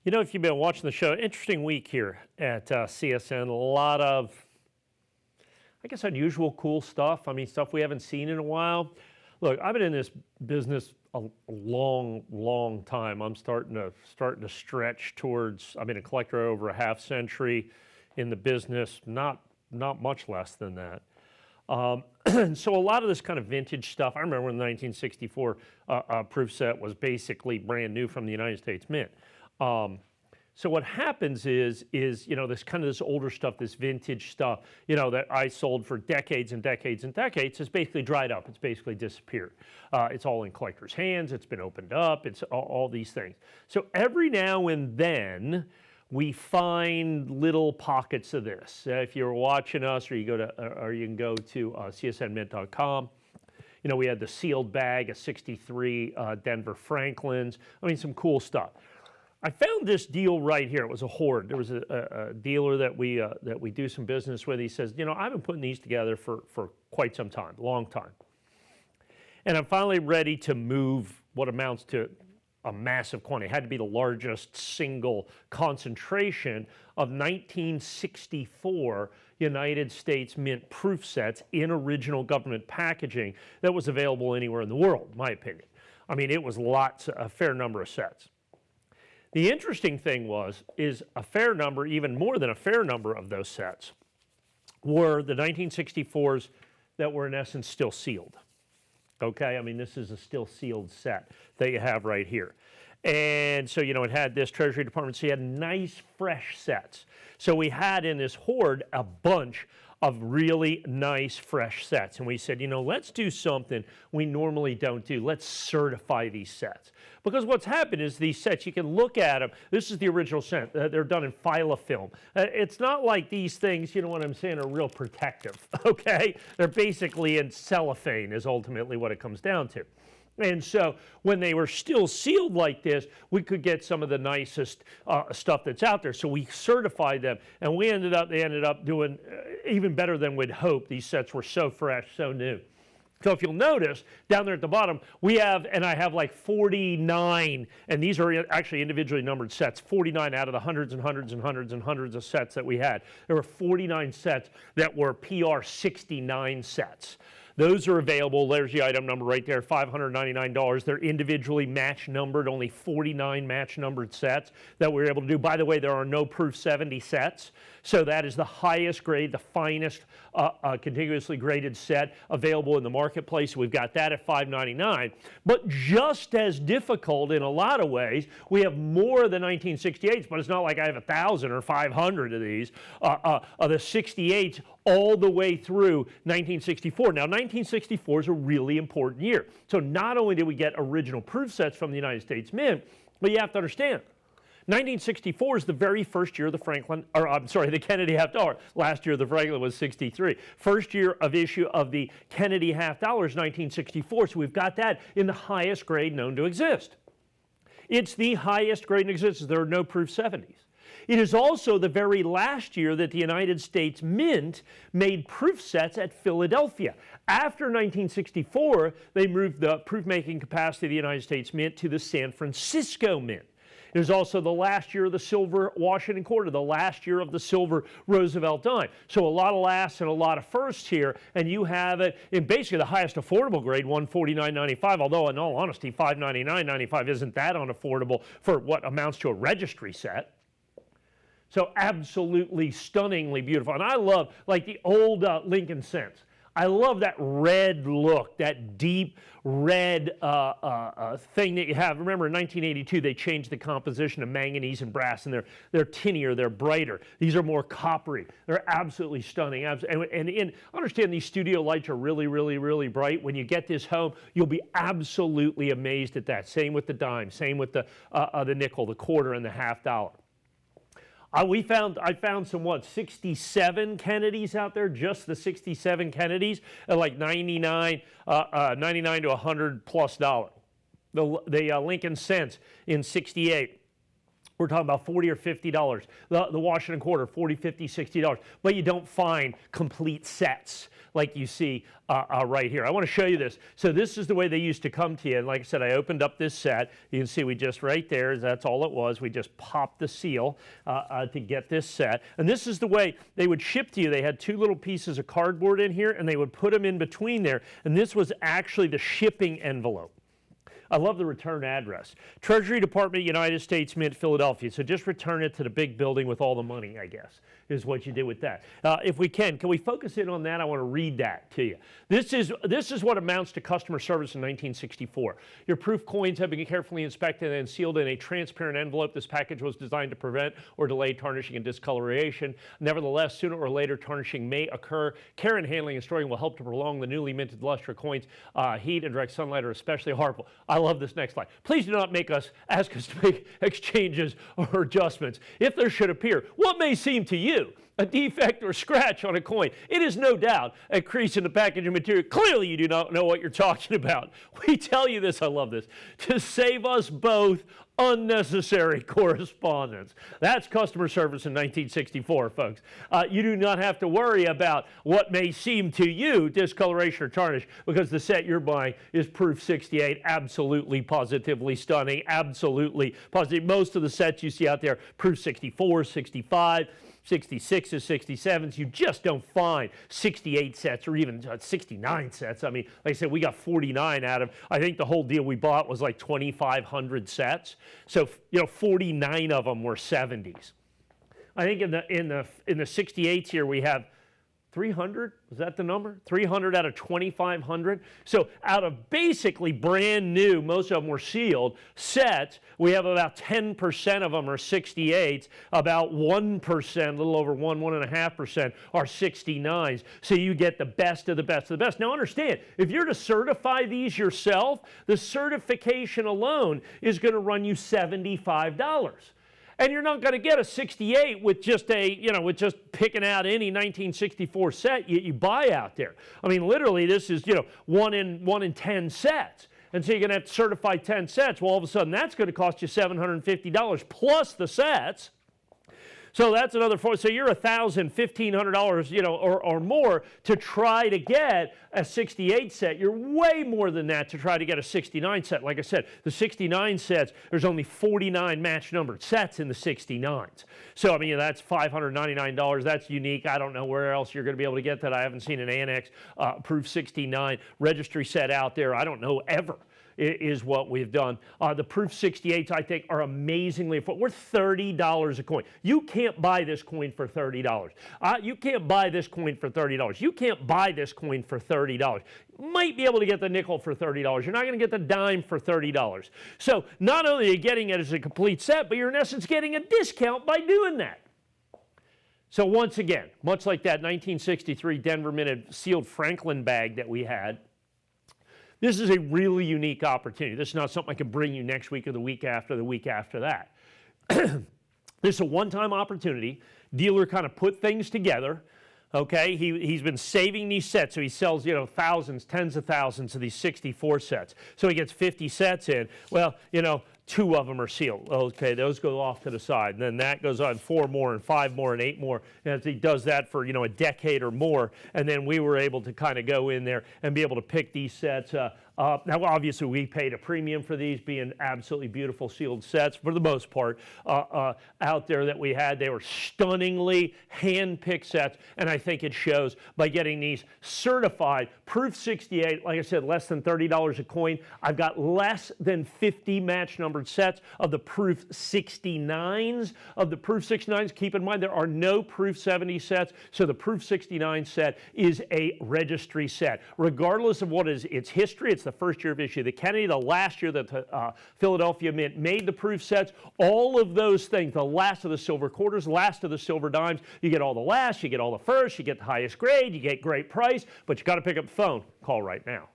You know, if you've been watching the show, interesting week here at CSN. A lot of, I guess, unusual, cool stuff. I mean, stuff we haven't seen in a while. Look, I've been in this business a long, long time. I'm starting to stretch towards. I've been a collector over a half century in the business, not much less than that. And so a lot of this kind of vintage stuff. I remember when the 1964 proof set was basically brand new from the United States Mint. So what happens is you know, this older stuff, this vintage stuff, you know, that I sold for decades and decades and decades has basically dried up. It's basically disappeared. It's all in collectors' hands. It's been opened up. It's all these things. So every now and then we find little pockets of this. If you're watching us, or you can go to csnmint.com. You know, we had the sealed bag of 63 Denver Franklins. I mean, some cool stuff. I found this deal right here. It was a hoard. There was a dealer that we do some business with. He says, you know, I've been putting these together for quite some time, long time. And I'm finally ready to move what amounts to a massive quantity. It had to be the largest single concentration of 1964 United States Mint proof sets in original government packaging that was available anywhere in the world, in my opinion. I mean, it was a fair number of sets. The interesting thing is a fair number, even more than a fair number of those sets were the 1964s that were in essence still sealed. Okay, I mean, this is a still sealed set that you have right here. And so, you know, it had this Treasury Department, so you had nice fresh sets. So we had in this hoard a bunch of really nice fresh sets. And we said, you know, let's do something we normally don't do. Let's certify these sets. Because what's happened is these sets, you can look at them. This is the original set. They're done in filafilm. It's not like these things, you know what I'm saying, are real protective, okay? They're basically in cellophane is ultimately what it comes down to. And so when they were still sealed like this, we could get some of the nicest stuff that's out there. So we certified them, and they ended up doing even better than we'd hoped. These sets were so fresh, so new. So if you'll notice, down there at the bottom, we have, and I have like 49, and these are actually individually numbered sets, 49 out of the hundreds and hundreds and hundreds and hundreds of sets that we had. There were 49 sets that were PR69 sets. Those are available. There's the item number right there, $599. They're individually match numbered, only 49 match numbered sets that we're able to do. By the way, there are no proof 70 sets. So that is the highest grade, the finest contiguously graded set available in the marketplace. We've got that at $599. But just as difficult in a lot of ways, we have more of the 1968s, but it's not like I have 1,000 or 500 of these, of the 68s all the way through 1964. Now, 1964 is a really important year. So not only did we get original proof sets from the United States Mint, but you have to understand, 1964 is the very first year of the the Kennedy half dollar. Last year the Franklin was 63. First year of issue of the Kennedy half dollar is 1964, so we've got that in the highest grade known to exist. It's the highest grade in existence. There are no proof 70s. It is also the very last year that the United States Mint made proof sets at Philadelphia. After 1964, they moved the proof-making capacity of the United States Mint to the San Francisco Mint. It was also the last year of the silver Washington quarter, the last year of the silver Roosevelt dime. So a lot of lasts and a lot of firsts here, and you have it in basically the highest affordable grade, $149.95, although in all honesty, $599.95 isn't that unaffordable for what amounts to a registry set. So absolutely stunningly beautiful. And I love, like the old Lincoln cents. I love that red look, that deep red thing that you have. Remember in 1982, they changed the composition of manganese and brass, and they're tinnier, they're brighter. These are more coppery. They're absolutely stunning. And understand these studio lights are really, really, really bright. When you get this home, you'll be absolutely amazed at that. Same with the dime, same with the nickel, the quarter, and the half dollar. I found some 67 Kennedys out there, just the 67 Kennedys at like $99 to $100+. The Lincoln cents in 68 We're talking about $40 or $50. The Washington quarter, $40, $50, $60. But you don't find complete sets like you see right here. I want to show you this. So this is the way they used to come to you. And like I said, I opened up this set. You can see we just right there, that's all it was. We just popped the seal to get this set. And this is the way they would ship to you. They had two little pieces of cardboard in here, and they would put them in between there. And this was actually the shipping envelope. I love the return address. Treasury Department, United States Mint, Philadelphia. So just return it to the big building with all the money, I guess, is what you did with that. If we can we focus in on that? I want to read that to you. This is what amounts to customer service in 1964. Your proof coins have been carefully inspected and sealed in a transparent envelope. This package was designed to prevent or delay tarnishing and discoloration. Nevertheless, sooner or later, tarnishing may occur. Care in handling and storing will help to prolong the newly minted luster coins. Heat and direct sunlight are especially harmful. I love this next slide. Please do not ask us to make exchanges or adjustments if there should appear what may seem to you a defect or scratch on a coin. It is no doubt a crease in the packaging material. Clearly you do not know what you're talking about. We tell you this, I love this, to save us both unnecessary correspondence. That's customer service in 1964, folks. You do not have to worry about what may seem to you discoloration or tarnish, because the set you're buying is proof 68, absolutely positively stunning, absolutely positive. Most of the sets you see out there, proof 64, 65, 66s, 67s, you just don't find 68 sets or even 69 sets. I mean, like I said, we got 49 out of, I think the whole deal we bought was like 2,500 sets. So, 49 of them were 70s. I think in the 68s here we have 300, was that the number? 300 out of 2,500. So out of basically brand new, most of them were sealed, sets, we have about 10% of them are 68s, about 1%, a little over 1.5% are 69s. So you get the best of the best of the best. Now understand, if you're to certify these yourself, the certification alone is going to run you $75. And you're not going to get a 68 with just with just picking out any 1964 set you buy out there. I mean, literally, this is, 1 in 10 sets. And so you're going to have to certify 10 sets. Well, all of a sudden, that's going to cost you $750 plus the sets. So that's another so you're $1,000, $1,500, or more to try to get a 68 set. You're way more than that to try to get a 69 set. Like I said, the 69 sets, there's only 49 match numbered sets in the 69s. So I mean, that's $599. That's unique. I don't know where else you're going to be able to get that. I haven't seen an annex proof 69 registry set out there. I don't know ever. Is what we've done. The proof 68s, I think, are amazingly affordable. We're $30 a coin. You can't buy this coin for $30. You can't buy this coin for $30. You can't buy this coin for $30. You might be able to get the nickel for $30. You're not going to get the dime for $30. So not only are you getting it as a complete set, but you're in essence getting a discount by doing that. So once again, much like that 1963 Denver Minted sealed Franklin bag that we had, this is a really unique opportunity. This is not something I can bring you next week or the week after that. This is a one-time opportunity. Dealer kind of put things together. Okay, he's been saving these sets, so he sells, thousands, tens of thousands of these 64 sets. So he gets 50 sets in. Well, 2 of them are sealed. Okay, those go off to the side. And then that goes on 4 more and 5 more and 8 more. As he does that for, a decade or more. And then we were able to kind of go in there and be able to pick these sets up. Now, obviously, we paid a premium for these being absolutely beautiful sealed sets for the most part out there that we had. They were stunningly hand-picked sets, and I think it shows by getting these certified. Proof 68, like I said, less than $30 a coin. I've got less than 50 match-numbered sets of the proof 69s. Keep in mind, there are no proof 70 sets, so the proof 69 set is a registry set. Regardless of what is its history, it's the first year of issue. The Kennedy, the last year that the Philadelphia Mint made the proof sets, all of those things, the last of the silver quarters, last of the silver dimes, you get all the last, you get all the first, you get the highest grade, you get great price, but you got to pick up the phone. Call right now.